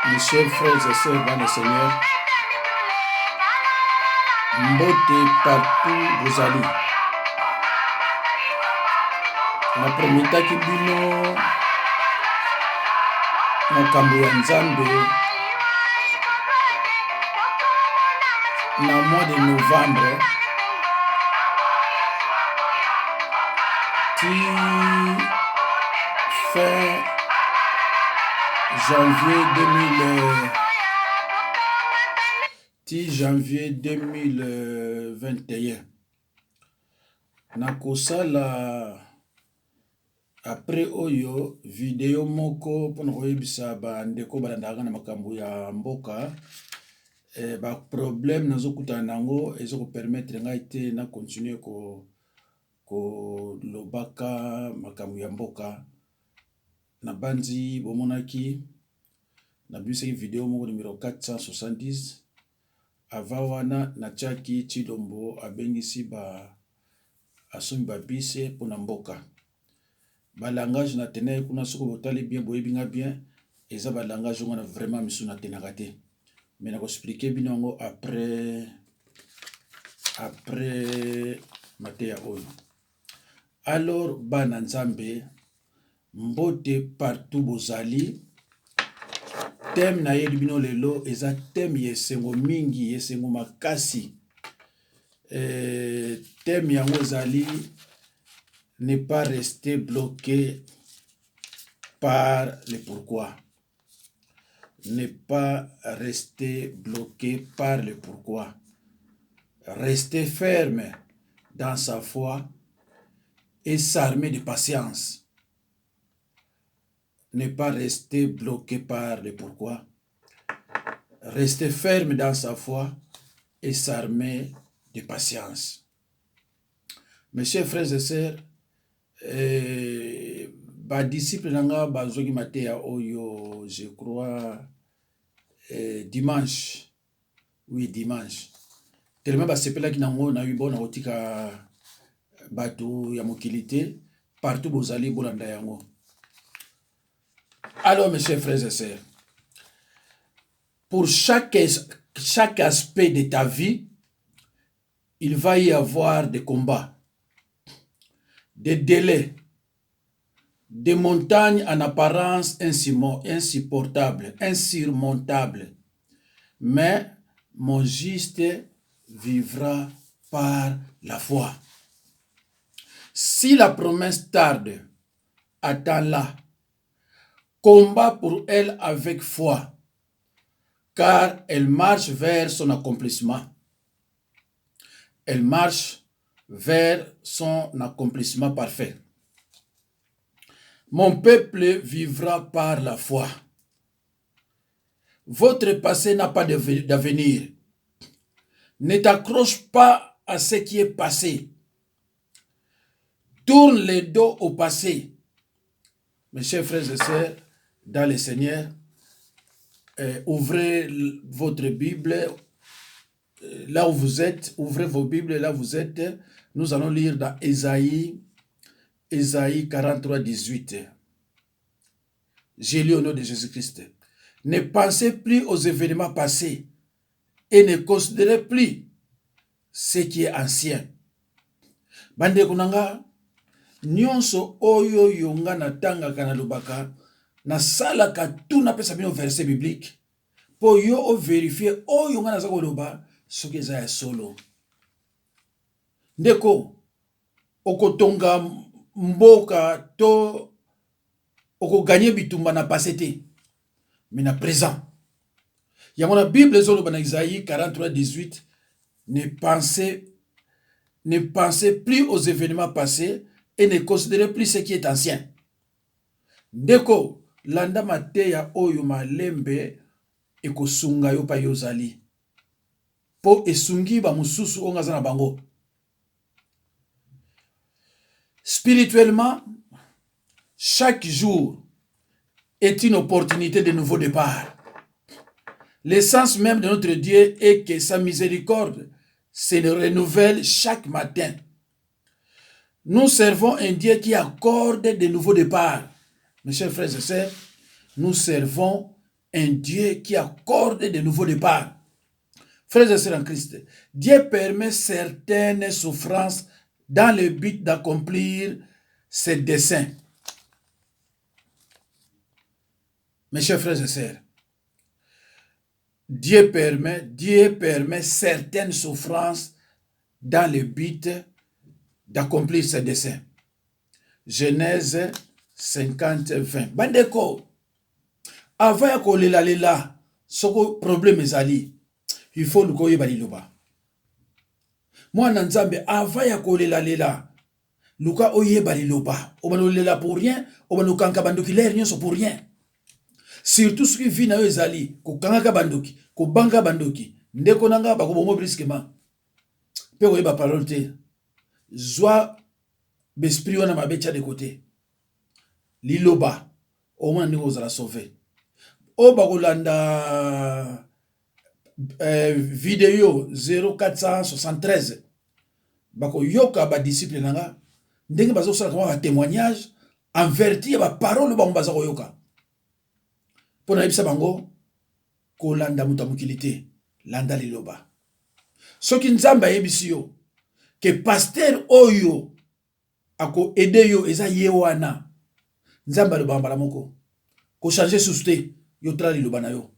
Mes chers frères et sœurs dans le Seigneur, mbote partout vous allez. Na prometaki bino makambo ya Nzambe na mois de novembre ti fin janvier 2021 nakosala après oyo video moko pona koyebisa bandeko balandaka na makambo ya mboka ba problème nazokutana nango ezokopermettre ngai te na continuer ko lobaka makambo ya mboka na bandi bomonaki na bisaki video moko numéro 470 avant wana na tchaki Chilombo abengisi asombi babise pona mboka ba langage na tenay kuna soko botali bien boyebinga bien eza ba langage ngana vraiment misu na tenaka te mais na ko expliquer bino ngo après mateya oyo. Alors bana Nzambe mbote partout bozali thème na yebi bino lelo eza thème yesengo mingi yesengo makasi thème yango ezali ne pas rester bloqué par le pourquoi. Ne pas rester bloqué par le pourquoi. Rester ferme dans sa foi et s'armer de patience. Ne pas rester bloqué par le pourquoi. Rester ferme dans sa foi et s'armer de patience. Mes chers frères et sœurs, disciple nanga bazoki mateya oyo je crois dimanche. Oui, dimanche. Tellement basepelaki nango na yibona kotika bato ya mokilité partout bozali bolanda yango. Alors mes chers frères et sœurs, pour chaque aspect de ta vie, il va y avoir des combats, des délais, des montagnes en apparence insupportables, insurmontables. Mais mon juste vivra par la foi. Si la promesse tarde, attends-la. Combat pour elle avec foi, car elle marche vers son accomplissement. Elle marche vers son accomplissement parfait. Mon peuple vivra par la foi. Votre passé n'a pas d'avenir. Ne t'accroche pas à ce qui est passé. Tourne le dos au passé. Mes chers frères et sœurs, dans le Seigneur, ouvrez votre Bible là où vous êtes. Ouvrez vos Bibles là où vous êtes. Nous allons lire dans Ésaïe 43, 18. J'ai lu au nom de Jésus-Christ. Ne pensez plus aux événements passés et ne considérez plus ce qui est ancien. Bande kunanga, nyonso oyo yonga na tanga kana lubaka, na sala ka tout na pesa bino verset biblique, po yo o vérifier oyo yonga na zako loba, soki eza ya solo. Ndeko, okotonga mboka to oko gagner bitumba na passé te, mais na présent. Yango na Bible zolo na Isaïe 43, 18, ne pensez plus aux événements passés et ne considérez plus ce qui est ancien. Ndeko, landa mateya oyo malembe ekosunga yo pa yozali. Po esungi ba mususu ongaza na bango. Spirituellement, chaque jour est une opportunité de nouveau départ. L'essence même de notre Dieu est que sa miséricorde se renouvelle chaque matin. Nous servons un Dieu qui accorde de nouveaux départs. Mes chers frères et sœurs, nous servons un Dieu qui accorde de nouveaux départs. Frères et sœurs en Christ, Dieu permet certaines souffrances dans le but d'accomplir ses desseins. Mes chers frères et sœurs, Dieu permet certaines souffrances dans le but d'accomplir ses desseins. Genèse 50, 20. Bandeko, avant ya kolela soko problème ezali, il faut lukoye baliloba. Mwana nzambe avant ya kolela luka oye baliloba. Obanolela pour rien, obanokanka bandoki l'air nyonso pour rien. Surtout ce qui vit na yo ezali, kokanga bandoki, kobanga bandoki, ndeko nanga bakobomo brusquement. Pe koyeba parole te. Zwa besprit wana mabetia de côté. Liloba, au moins ndeko ozala sauvé. O bakolanda vidéo 0473 bako yoka ba disciple nanga ndenge bazo sala kama témoignage en vertu ba parole ba mbaza ko yoka pona yebisa bango ko landa mutamukilité landa liloba soki nzamba yebisi yo ke pasteur oyo ako aider yo eza ye wana nzamba le bambala moko ko changer souste yo tra liloba na yo.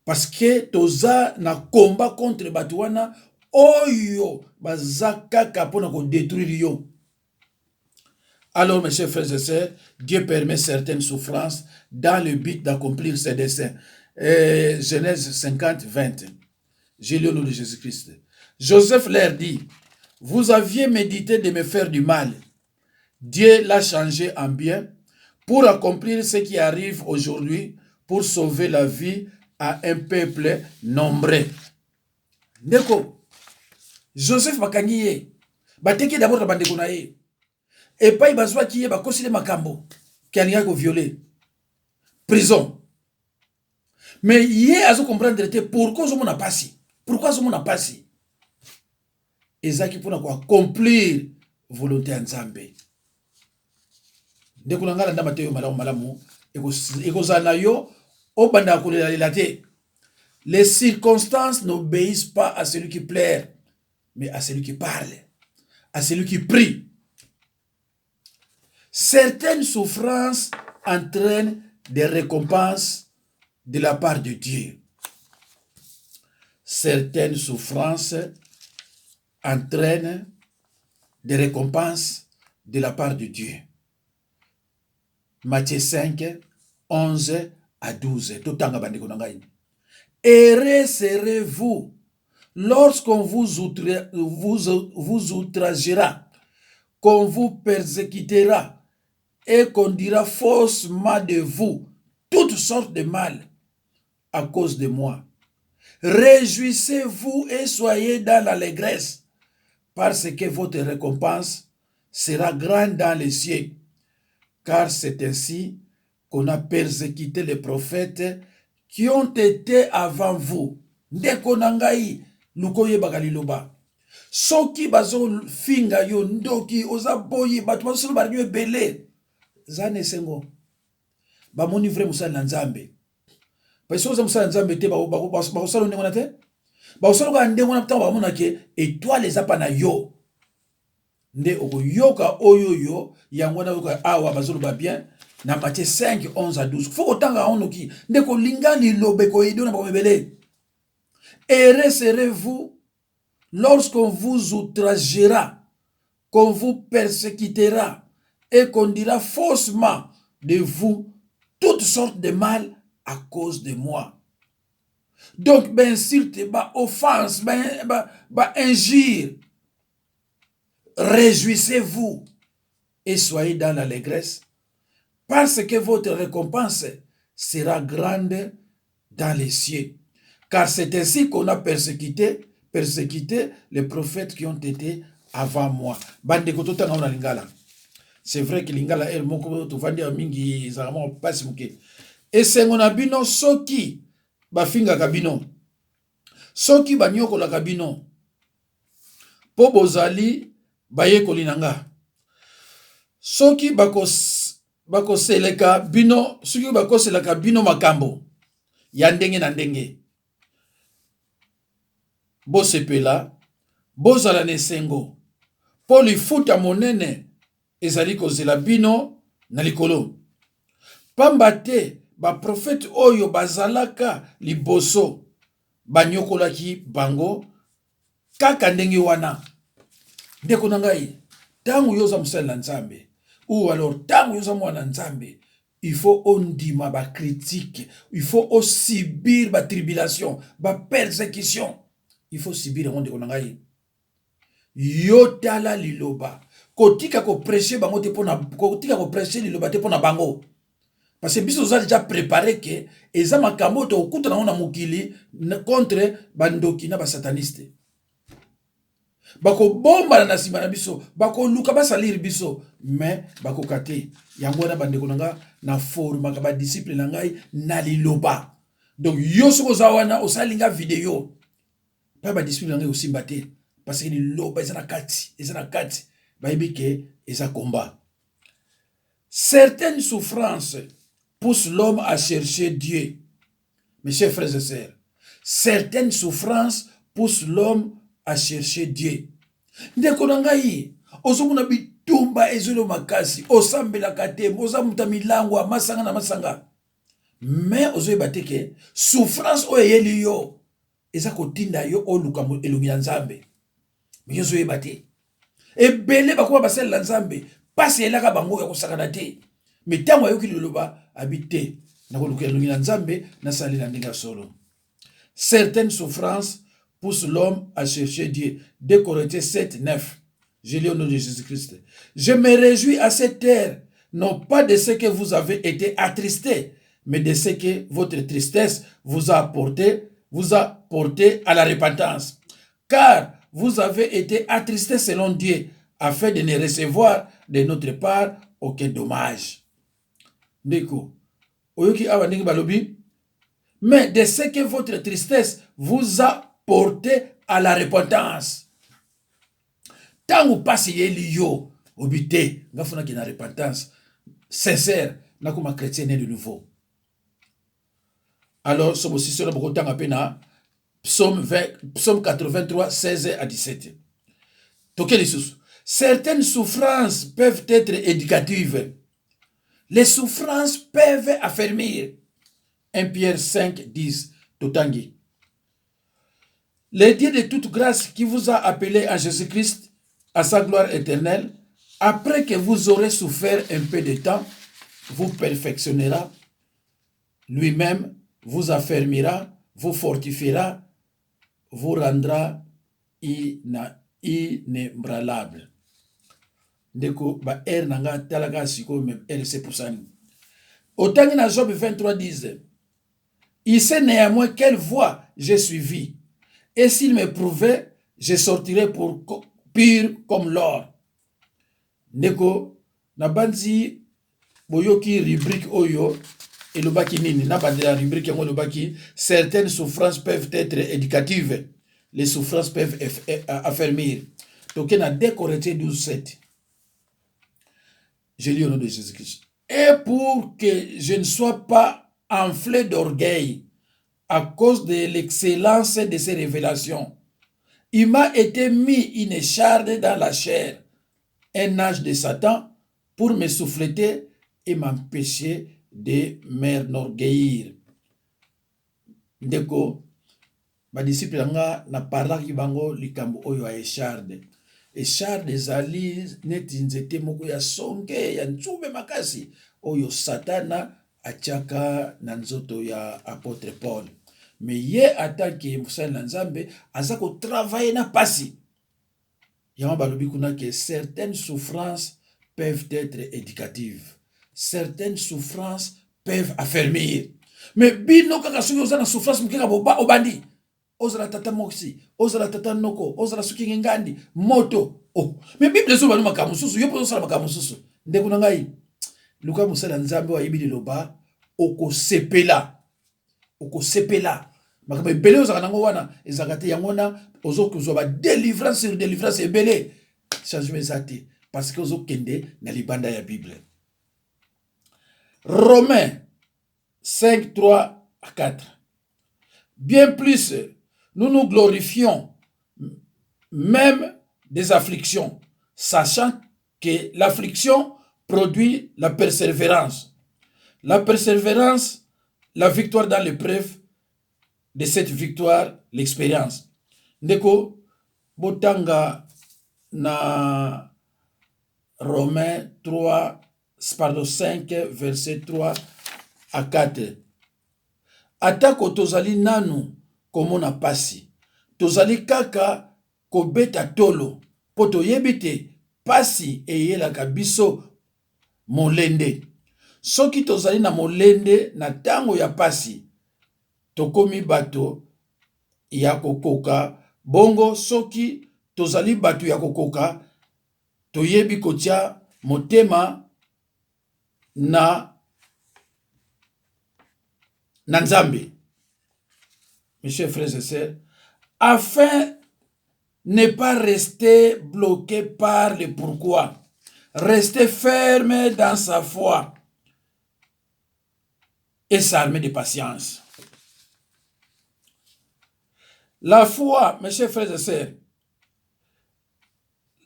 Parce que toza na combat contre batuana oyo bazaka kapona ko détruire yo. Alors mes chers frères et sœurs, Dieu permet certaines souffrances dans le but d'accomplir ses desseins. Genèse 50, 20. J'ai lu au nom de Jésus-Christ. Joseph leur dit, vous aviez médité de me faire du mal. Dieu l'a changé en bien pour accomplir ce qui arrive aujourd'hui, pour sauver la vie à un peuple nombreux. Ndeko, Joseph bakangi ye, bateki d'abord bandeko na ye. Et pas bazwa ki ye bakosile makambo, ki alinga ko violer. Prison. Mais ye azo comprendre te pourquoi zo mona pasi. Pourquoi zo mona pasi? Ezaki pona ko accomplir volonté ya Nzambe. Ndeko ngala ndama te yo malamu ekozana yo obanda kolela te. Les circonstances n'obéissent pas à celui qui plaire, mais à celui qui parle, à celui qui prie. Certaines souffrances entraînent des récompenses de la part de Dieu. Certaines souffrances entraînent des récompenses de la part de Dieu. Matthieu 5, 11 à 12. Heureux serez-vous lorsqu'on vous outragera, qu'on vous persécutera et qu'on dira faussement de vous toutes sortes de mal à cause de moi. Réjouissez-vous et soyez dans l'allégresse, parce que votre récompense sera grande dans les cieux, car c'est ainsi qu'on a persécuté les prophètes qui ont été avant vous. Ndeko nangai lukoye bagaliloba. Soki bazo finga yo ndoki oza boyi batu bazo baryo belé. Zane sengo. Ba moni vrai musala na Nzambe. Ba soza musala Nzambe te ba sala ndengona te. Ba sala ka ndengona ta ba mona ke étoile ezapa na yo. Nde okoyoka oyoyo yangona yoka awa bazolo ba bien. Na Matthieu 5, 11 à 12. Faut autant onoki. Ndeko lingani lobeko edo na babele. Heureux serez-vous lorsqu'on vous outragera, qu'on vous persécutera et qu'on dira faussement de vous toutes sortes de mal à cause de moi. Donc, ben insulte, ben offense, ben injure. Réjouissez-vous et soyez dans l'allégresse, parce que votre récompense sera grande dans les cieux. Car c'est ainsi qu'on a persécuté les prophètes qui ont été avant moi. C'est vrai que lingala el moko to vandi mingi zalama passe muke. Et c'est mon abino soki bafinga kabino. Soki banyoko la kabino. Po bozali baye kolinanga. Soki bako seleka bino, soki bako seleka bino makambo. ya ndenge na ndenge. Bosepela, bozala na esengo, mpo lifuta monene ezali kozela bino na likolo. Pamba te baprofete oyo bazalaka liboso banyokolaki bango kaka ndenge wana. Ndeko na ngai, tangu yoza musali na Nzambe, ou alors tangu yoza mwana Nzambe, il faut ondima ba critique, il faut subir ba tribulation, ba persécution. Il faut subir le monde de Konangai. Yotala liloba. Kotika ko prêcher bango te pona, kotika ko prêcher liloba te pona bango. Parce que biso za déjà préparé que eza makambo to okuta na ona mukili contre bandoki na ba sataniste. Bako bomba na sima na biso, bako luka ba salir biso, mais bako kate. Yango na bandeko nanga na forma ka ba disciple na ngai na liloba. Donc yo soko za wana osalinga vidéo. Pas ba discipline ngai aussi mbaté parce que liloba ezana kati, ba yebike eza combat. Certaines souffrances poussent l'homme à chercher Dieu. Mes chers frères et sœurs, certaines souffrances poussent l'homme à chercher Dieu. Ndeko na ngai, ozomona bitumba ezolo makasi, osambela kate, ozamuta milango masanga na masanga. Mais ozoyeba te ke souffrance oyo eyeli yo eza kotinda yo oluka elongi ya Nzambe. Mais yo ozoyeba te. Ebele bakuba basali la Nzambe, pasi elaka bango ya kosakana te. Mais tango ayoki liloba habité na koluka elongi ya Nzambe na sali na ndenge solo. Certaines souffrances poussent l'homme à chercher Dieu. 2 Corinthiens 7, 9. Je lis au nom de Jésus-Christ. Je me réjouis à cette heure, non pas de ce que vous avez été attristés, mais de ce que votre tristesse vous a porté à la repentance. Car vous avez été attristés selon Dieu, afin de ne recevoir de notre part aucun dommage. Ndeko, oyoki awa ndenge balobi, mais de ce que votre tristesse vous a porté à la repentance. Tangu pasi yeli yo obité, ngafuna ki na repentance sincère, na kuma chrétien né de nouveau. Alors, somme aussi sur le brotan à pena, Psaume 83, 16 à 17. Certaines souffrances peuvent être éducatives. Les souffrances peuvent affermir. 1 Pierre 5, 10. Totangi. Le Dieu de toute grâce qui vous a appelé à Jésus-Christ, à sa gloire éternelle, après que vous aurez souffert un peu de temps, vous perfectionnera, lui-même vous affermira, vous fortifiera, vous rendra inébranlable. Ndeko ba nanga talaga siko même c'est pour ça. Autant que dans Job 23 disent, il sait néanmoins quelle voie j'ai suivi, et s'il me prouvait, je sortirai pour pur comme l'or. Ndeko na banzi boyoki rubrique oyo et le baki nini na bandela rubrique yango le baki, certaines souffrances peuvent être éducatives, les souffrances peuvent affermir. Donc na 2 Corinthiens 12, 7. Je lis au nom de Jésus-Christ. Et pour que je ne sois pas enflé d'orgueil à cause de l'excellence de ces révélations, il m'a été mis une écharde dans la chair, un âge de Satan, pour me souffleter et m'empêcher de m'enorgueillir. Ndeko, ba disciple nga na parlaki bango likambo oyo a écharde. Écharde ezali neti nzete moko ya songe ya nzube makasi oyo Satana atiaka na nzoto ya apôtre Paul. Mais ye atake musali na Nzambe azako travailler na pasi. Yama balobi kuna que certaines souffrances peuvent être éducatives. Certaines souffrances peuvent affermir. Mais bino kaka soki oza na souffrance mukeka obandi. Ozala tata moksi, ozala tata noko, ozala suki ngandi, moto. Oh, mais Bible zo banu makamu susu, yo pozo sala makamu susu. Ndeko na ngai. Luka musala Nzambe wa yebili loba okosepela. Okosepela. Makabe belé ozaka nango wana ezakate yangona ozokozwa ba délivrance sur délivrance ebele. Changement zate parce que ozokende na libanda ya Bible. Romains 5, 3 à 4. Bien plus, nous nous glorifions même des afflictions, sachant que l'affliction produit la persévérance. La persévérance, la victoire dans l'épreuve, de cette victoire, l'expérience. Ndeko, botanga na Romains 3, pardon, 5, verset 3 à 4. Atako tozali nanu komona pasi. Tozali kaka kobeta tolo. Poto yebite pasi eyelaka biso molende. Soki tozali na molende na tango ya pasi, tokomi bato ya kokoka. Bongo soki tozali bato ya kokoka, toyebi kotia motema na Nzambe. Mes chers frères et sœurs, afin ne pas rester bloqué par le pourquoi, rester ferme dans sa foi et s'armer de patience. La foi, mes chers frères et sœurs,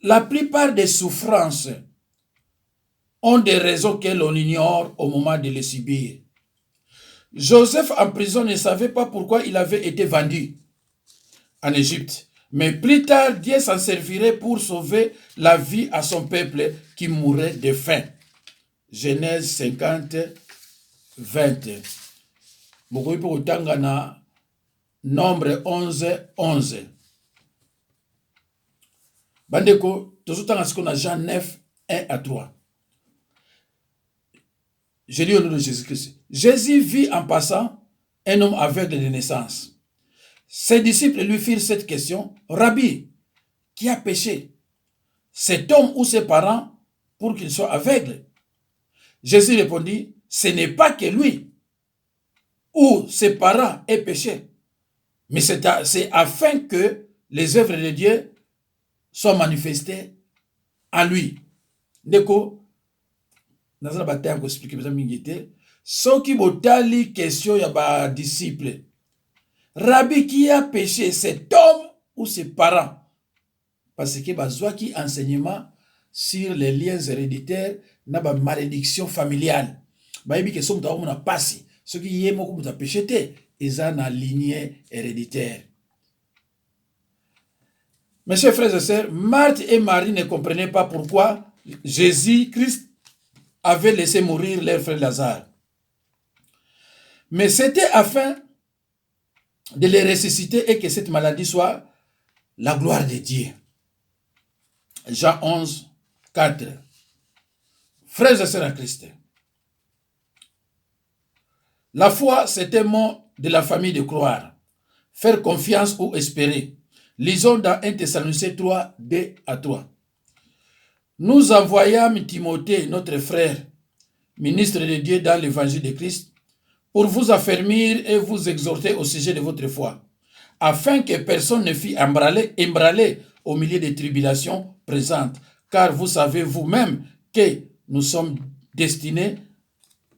la plupart des souffrances ont des raisons que l'on ignore au moment de les subir. Joseph en prison ne savait pas pourquoi il avait été vendu en Égypte. Mais plus tard, Dieu s'en servirait pour sauver la vie à son peuple qui mourait de faim. Genèse 50, 20. Beaucoup pour Tangana, Nombre 11, 11. Bandeko, tout ce qu'on a Jean 9, 1 à 3. Je lis au nom de Jésus-Christ. Jésus vit en passant un homme aveugle de naissance. Ses disciples lui firent cette question. Rabbi, qui a péché, cet homme ou ses parents, pour qu'il soit aveugle? Jésus répondit, ce n'est pas que lui ou ses parents aient péché, mais c'est afin que les œuvres de Dieu soient manifestées en lui. Ndeko, nazala bataya ko expliquer besoin mingité. Soki botali question ya ba disciple. Rabbi, qui a péché, cet homme ou ses parents? Parce que bazwa qui enseignement sur les liens héréditaires na ba malédiction familiale. Ba yebi que somme ta mona pasi. Ce qui yé moko muta péché te, eza na lignée héréditaire. Mes chers frères et sœurs, Marthe et Marie ne comprenaient pas pourquoi Jésus-Christ avait laissé mourir leur frère Lazare. Mais c'était afin de les ressusciter et que cette maladie soit la gloire de Dieu. Jean 11, 4. Frères et sœurs en Christ, la foi, c'est un mot de la famille de croire, faire confiance ou espérer. Lisons dans 1 Thessaloniciens 3, 2 à 3. Nous envoyâmes Timothée, notre frère, ministre de Dieu dans l'évangile de Christ, pour vous affermir et vous exhorter au sujet de votre foi, afin que personne ne fût ébranlé au milieu des tribulations présentes, car vous savez vous-même que nous sommes destinés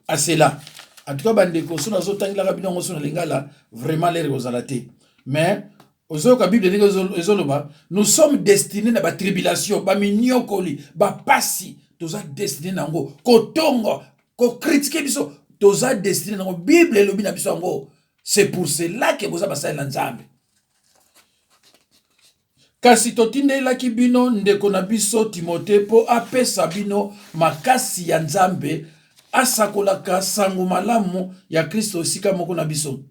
à cela. En tout cas, bandeko, sona zotangila kabino ngosona lingala, vraiment l'air ozalate. Mais ozoka Bible ezoloba, nous sommes destinés à la tribulation, ba minyokoli, ba pasi, toza destinés nango, kotongo, ko critiquer biso, toza destinés nango, Bible elobi na biso nango. C'est pour cela que boza basali na Nzambe. Kasi totindelaki bino ndeko na biso Timothée po apesa bino makasi ya Nzambe, asakolaka sango malamu ya Kristo esika moko na biso.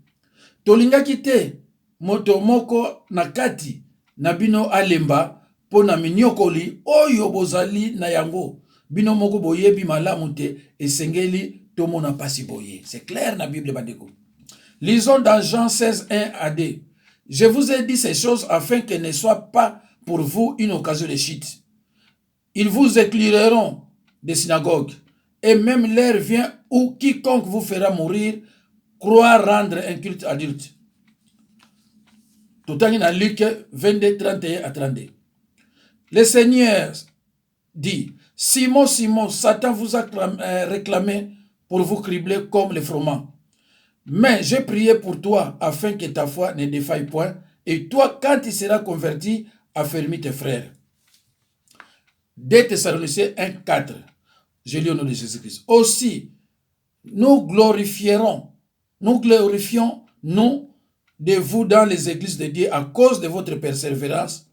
Tolingaki te moto moko na kati na bino alemba po na minyokoli oyo bozali na yango. Bino moko boyebi malamu te esengeli tomona pasi boye. C'est clair na Bible bandeko. Lisons dans Jean 16, 1 à 2. Je vous ai dit ces choses afin qu'elles ne soient pas pour vous une occasion de chute. Ils vous éclaireront des synagogues, et même l'heure vient où quiconque vous fera mourir croit rendre un culte adulte. Tout en dans Luc 22, 31 à 32. Le Seigneur dit, Simon, Simon, Satan vous a réclamé pour vous cribler comme les froment. Mais j'ai prié pour toi afin que ta foi ne défaille point. Et toi, quand tu seras converti, affermis tes frères. 2 Thessaloniciens 1,4. Je lis au nom de Jésus-Christ. Aussi, nous glorifions, nous, de vous dans les églises de Dieu à cause de votre persévérance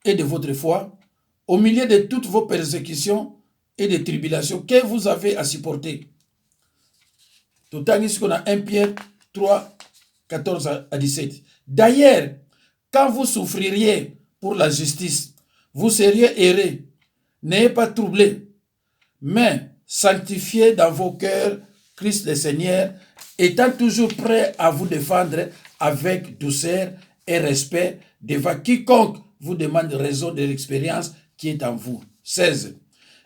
et de votre foi, au milieu de toutes vos persécutions et des tribulations que vous avez à supporter. Tout à qu'on a 1 Pierre 3, 14 à 17. D'ailleurs, quand vous souffririez pour la justice, vous seriez errés. N'ayez pas troublé, mais sanctifiez dans vos cœurs Christ le Seigneur, étant toujours prêt à vous défendre avec douceur et respect devant quiconque vous demande raison de l'expérience qui est en vous. 16.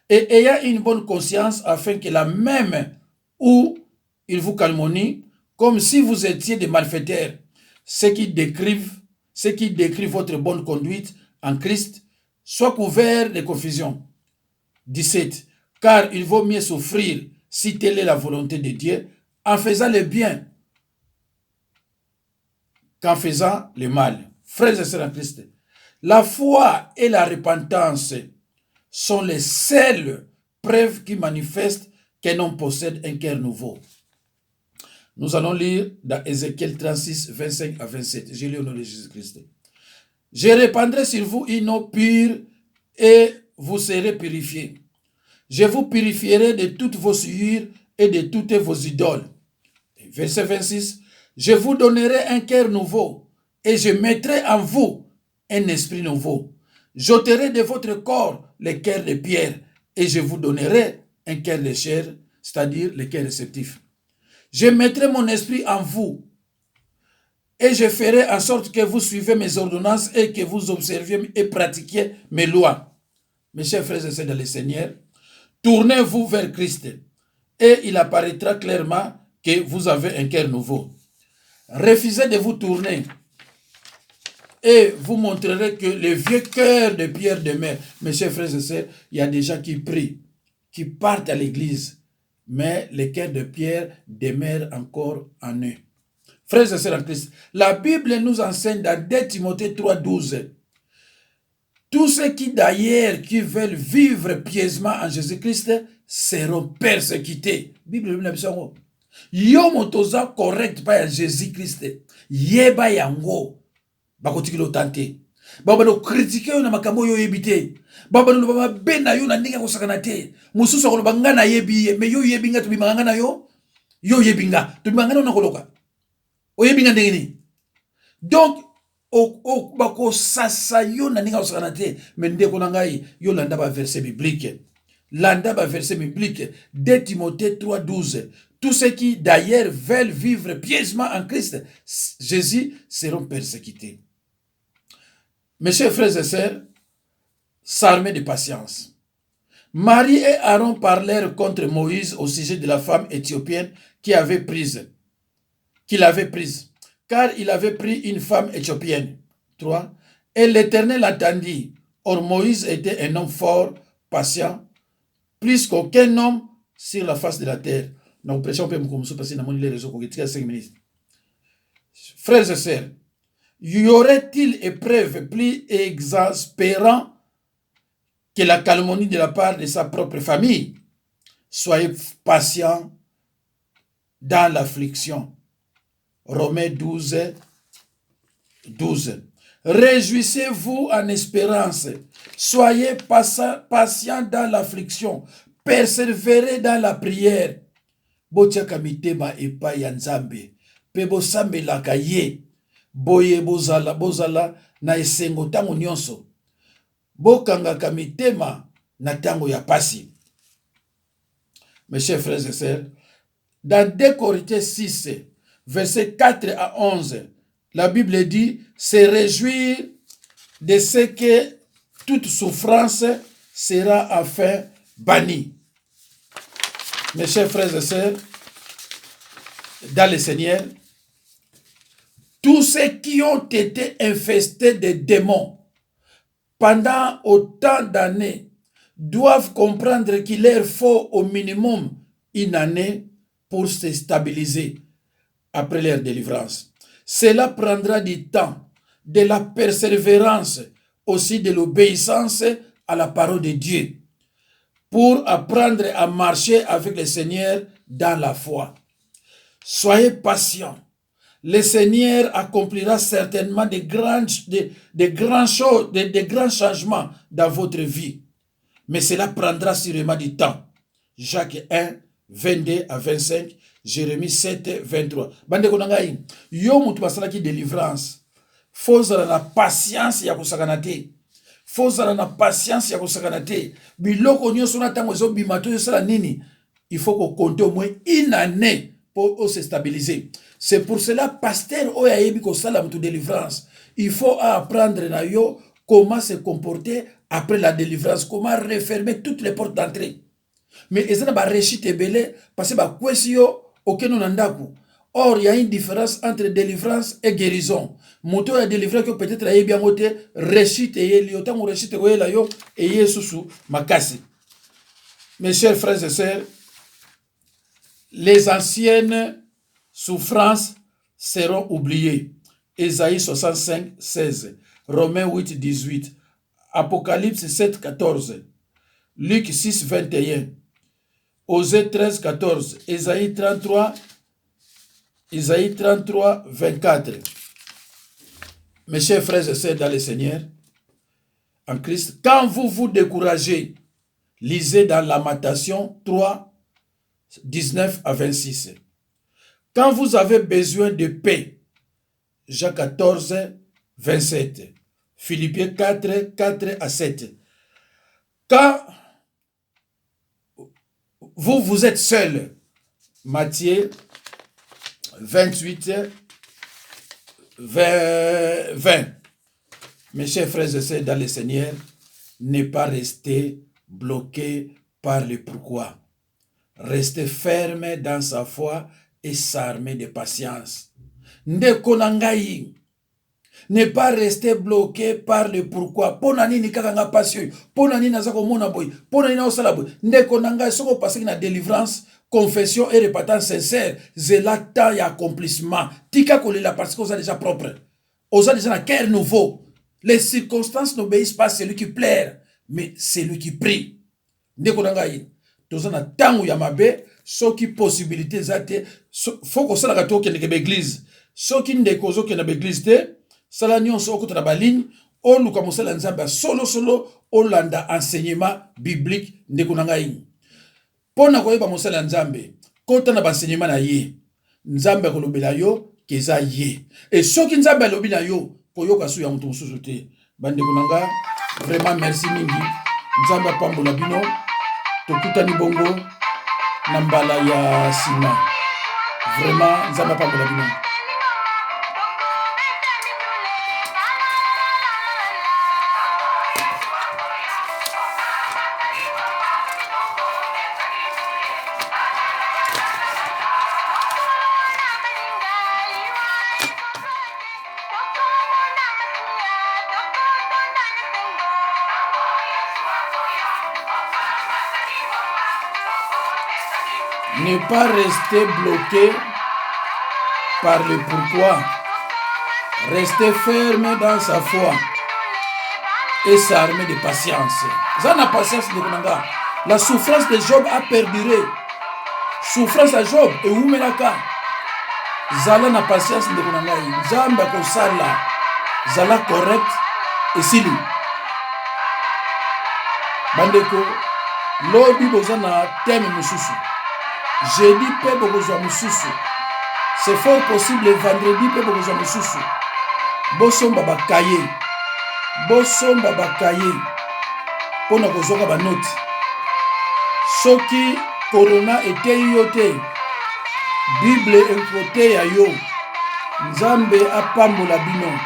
Et ayant une bonne conscience afin que la même où il vous calmonie, comme si vous étiez des malfaiteurs, ceux qui décrivent votre bonne conduite en Christ, soient couverts de confusion. 17. Car il vaut mieux souffrir, si telle est la volonté de Dieu, en faisant le bien qu'en faisant le mal. Frères et sœurs en Christ, la foi et la repentance sont les seules preuves qui manifestent qu'un homme possède un cœur nouveau. Nous allons lire dans Ézéchiel 36, 25 à 27. Je lis au nom de Jésus-Christ. Je répandrai sur vous une eau pure et vous serez purifiés. Je vous purifierai de toutes vos souillures et de toutes vos idoles. Verset 26. Je vous donnerai un cœur nouveau et je mettrai en vous un esprit nouveau. J'ôterai de votre corps le cœur de pierre et je vous donnerai un cœur de chair, c'est-à-dire le cœur réceptif. Je mettrai mon esprit en vous et je ferai en sorte que vous suivez mes ordonnances et que vous observiez et pratiquiez mes lois. Mes chers frères et sœurs dans le Seigneur, tournez-vous vers Christ et il apparaîtra clairement que vous avez un cœur nouveau. Refusez de vous tourner et vous montrerez que le vieux cœur de pierre demeure. Mes chers frères et sœurs, il y a des gens qui prient, qui partent à l'église, mais le cœur de pierre demeure encore en eux. Frères et sœurs en Christ, la Bible nous enseigne dans 2 Timothée 3, 12. Tous ceux qui d'ailleurs qui veulent vivre pieusement en Jésus-Christ seront persécutés. Bible nous dit yo motoza correct pa ya Jésus-Christ. Yeba yango bakotikilo tante. Baba no critiquer yo na makambo yo yebite. Baba no baba bena yo na ndinga ko sakana te. Mususu ko bangana yebi me yo yebinga to bimanga na yo. Yo yebinga to bimanga na koloka. O yebinga ndengini. Donc bako sasa yo na ndinga ko sakana te. Mende ko ngai yo landa ba verset biblique. Landa ba verset biblique 2 Timothée 3, 12. Tous ceux qui d'ailleurs veulent vivre pieusement en Christ Jésus seront persécutés. Mes chers frères et sœurs, s'armer de patience. Marie et Aaron parlèrent contre Moïse au sujet de la femme éthiopienne qu'il avait prise, car il avait pris une femme éthiopienne. 3. Et l'Éternel entendit. Or Moïse était un homme fort, patient, plus qu'aucun homme sur la face de la terre. Nous prêchons peu parce que nous avons les réseaux qui 5 minutes. Frères et sœurs, y aurait-il épreuve plus exaspérante que la calomnie de la part de sa propre famille? Soyez patients dans l'affliction. Romains 12, 12. Réjouissez-vous en espérance. Soyez patients dans l'affliction. Persévérez dans la prière. Botiaka mitema epai ya Nzambe pe bosambelaka ye boye bozala na esengo tango nyonso bokangaka mitema na tango ya pasi. Mes chers frères et sœurs, dans 2 Corinthiens 6 versets 4 à 11, la Bible dit se réjouir de ce que toute souffrance sera enfin bannie. Mes chers frères et sœurs, dans le Seigneur, tous ceux qui ont été infestés de démons pendant autant d'années doivent comprendre qu'il leur faut au minimum une année pour se stabiliser. après leur délivrance. Cela prendra du temps, de la persévérance, aussi de l'obéissance à la parole de Dieu, pour apprendre à marcher avec le Seigneur dans la foi. Soyez patients. Le Seigneur accomplira certainement de grands choses, de grands changements dans votre vie. Mais cela prendra sûrement du temps. Jacques 1, 22 à 25, Jérémie 7, 23. Bande konangai, yo mutu basalaki délivrance. Fozala na patience ya kosakana te. Fozala na patience ya kosakana te. Biloko nyonso na tango ezo bimato yosala nini. Il faut qu'on compte au moins une année pour se stabiliser. C'est pour cela, pasteur oya yebi kosala mutu délivrance. Il faut apprendre na yo comment se comporter après la délivrance, comment refermer toutes les portes d'entrée. Mais ils ont ba réussite belé parce que ba kwesio okeno nandaku. Or il y a une différence entre délivrance et guérison. Moto ya délivrance que peut-être ayebi bien moté réussite et liotan ou réussite ko la yo et yesusu makasi. Mes chers frères et sœurs, les anciennes souffrances seront oubliées. Ésaïe 65, 16, Romains 8, 18, Apocalypse 7, 14, Luc 6, 21, Osée 13, 14, Ésaïe 33, 24. Mes chers frères et sœurs dans le Seigneur, en Christ, quand vous vous découragez, lisez dans Lamentation 3, 19 à 26. Quand vous avez besoin de paix, Jean 14, 27. Philippiens 4, 4 à 7. Quand vous êtes seul, Matthieu 28, 20. Mes chers frères et sœurs dans le Seigneur, ne pas rester bloqué par le pourquoi. Restez ferme dans sa foi et s'armer de patience. Ne pas rester bloqué par le pourquoi. Ponani ni kakanga passion. Ponani na zako mona boy. Ponani na osala boy. Ndeko nanga soko passer na délivrance, confession et repentance sincère. Zela temps et accomplissement. Tika kolela parce qu'on a déjà propre. On a déjà un cœur nouveau. Les circonstances n'obéissent pas à celui qui plaît, mais celui qui prie. Ndeko nanga yi. Tozana tangu ya mabe, soki possibilité zate, faut que ça la gato kende ke église. Soki ndeko zo kende église te, sala nyonso okota na baligne, o luka mosala nzambe solo olanda enseignement biblique ndeko nanga yi. Pona koyeba mosala nzambe, kota na enseignement na ye. Nzambe kolobela yo keza ye. Et soki nzambe lobi na yo, koyoka su ya mutu mususu te. Bandeko nanga, vraiment merci mingi. Nzambe apambola bino. Tokutani bongo na mbala ya sima. Vraiment nzambe apambola bino. Ne pas rester bloqué par le pourquoi. Rester ferme dans sa foi et s'armer de patience. Zana patience de Konanga. La souffrance de Job a perduré. Souffrance à Job et Oumelaka. Zala na patience de Konanga. Zamba kosala. Zala correct et silu. Bandeko. Lodi bozana teme mususu. Jeudi pe bokozwa mususu. C'est fort possible vendredi pe bokozwa mususu. Bosomba bakaye. Bosomba bakaye. Pona kozoka ba note. Soki corona était yote. Bible ekote ya yo. Nzambe apambola bino.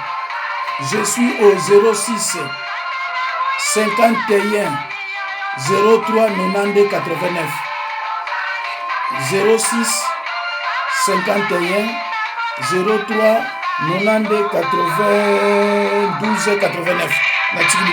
Je suis au 06 51 03 92 89. 06 51 03 92 92 89.